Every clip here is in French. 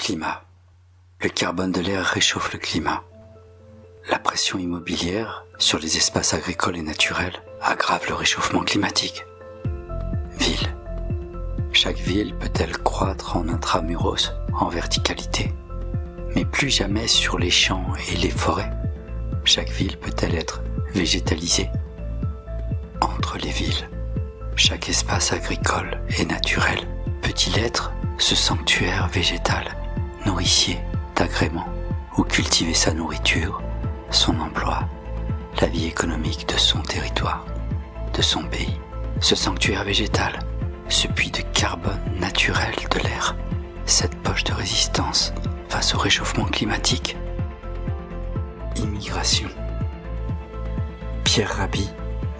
Climat. Le carbone de l'air réchauffe le climat. La pression immobilière sur les espaces agricoles et naturels aggrave le réchauffement climatique. Ville. Chaque ville peut-elle croître en intramuros, en verticalité, mais plus jamais sur les champs et les forêts. Chaque ville peut-elle être végétalisée. Entre les villes, chaque espace agricole et naturel peut-il être ce sanctuaire végétal, nourricier d'agréments, où cultiver sa nourriture, son emploi, la vie économique de son territoire, de son pays. Ce sanctuaire végétal, ce puits de carbone naturel de l'air, cette poche de résistance face au réchauffement climatique. Immigration. Pierre Rabhi,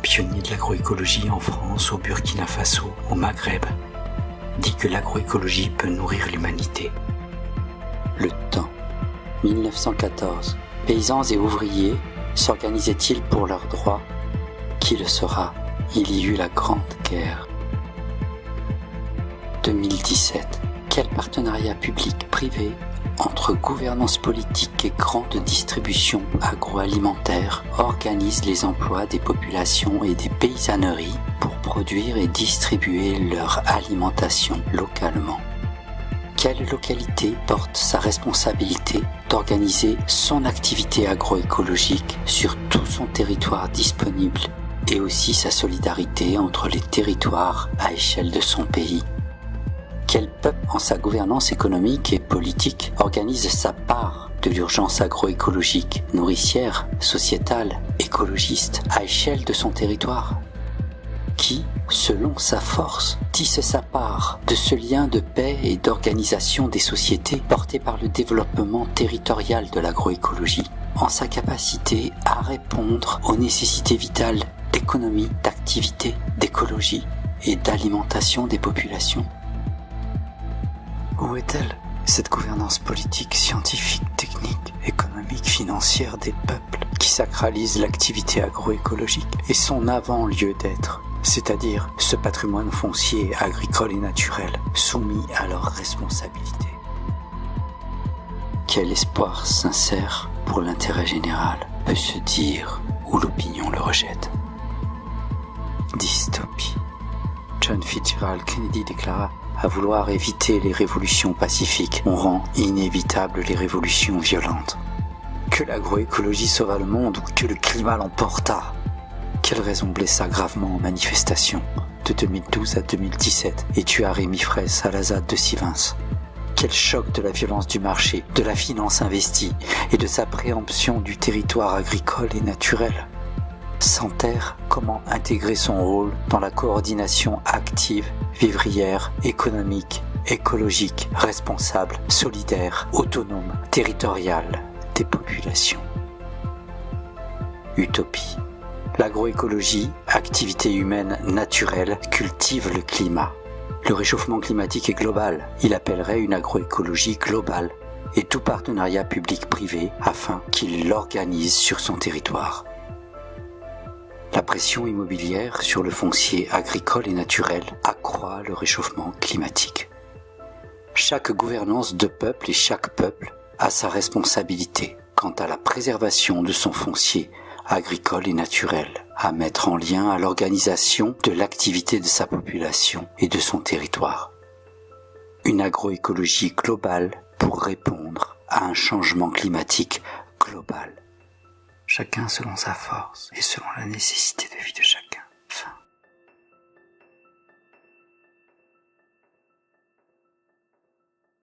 pionnier de l'agroécologie en France, au Burkina Faso, au Maghreb, dit que l'agroécologie peut nourrir l'humanité. Le temps. 1914. Paysans et ouvriers s'organisaient-ils pour leurs droits? Qui le saura? Il y eut la Grande Guerre. 2017. Quel partenariat public-privé entre gouvernance politique et grande distribution agroalimentaire organise les emplois des populations et des paysanneries pour produire et distribuer leur alimentation localement? Quelle localité porte sa responsabilité d'organiser son activité agroécologique sur tout son territoire disponible et aussi sa solidarité entre les territoires à échelle de son pays? Quel peuple, en sa gouvernance économique et politique, organise sa part de l'urgence agroécologique, nourricière, sociétale, écologiste, à échelle de son territoire? Qui, selon sa force, tisse sa part de ce lien de paix et d'organisation des sociétés porté par le développement territorial de l'agroécologie, en sa capacité à répondre aux nécessités vitales d'économie, d'activité, d'écologie et d'alimentation des populations? Où est-elle, cette gouvernance politique, scientifique, technique, économique, financière des peuples qui sacralise l'activité agroécologique et son avant-lieu d'être, c'est-à-dire ce patrimoine foncier, agricole et naturel, soumis à leur responsabilité? Quel espoir sincère pour l'intérêt général peut se dire où l'opinion le rejette? Dystopie. John Fitzgerald Kennedy déclara: à vouloir éviter les révolutions pacifiques, on rend inévitables les révolutions violentes. Que l'agroécologie sauva le monde ou que le climat l'emporta? Quelle raison blessa gravement en manifestation de 2012 à 2017 et tua Rémi Fraisse à la ZAD de Sivens? Quel choc de la violence du marché, de la finance investie et de sa préemption du territoire agricole et naturel? Sans terre, comment intégrer son rôle dans la coordination active, vivrière, économique, écologique, responsable, solidaire, autonome, territoriale des populations? Utopie. L'agroécologie, activité humaine naturelle, cultive le climat. Le réchauffement climatique est global. Il appellerait une agroécologie globale et tout partenariat public-privé afin qu'il l'organise sur son territoire. La pression immobilière sur le foncier agricole et naturel accroît le réchauffement climatique. Chaque gouvernance de peuple et chaque peuple a sa responsabilité quant à la préservation de son foncier agricole et naturel, à mettre en lien à l'organisation de l'activité de sa population et de son territoire. Une agroécologie globale pour répondre à un changement climatique global. Chacun selon sa force et selon la nécessité de vie de chacun.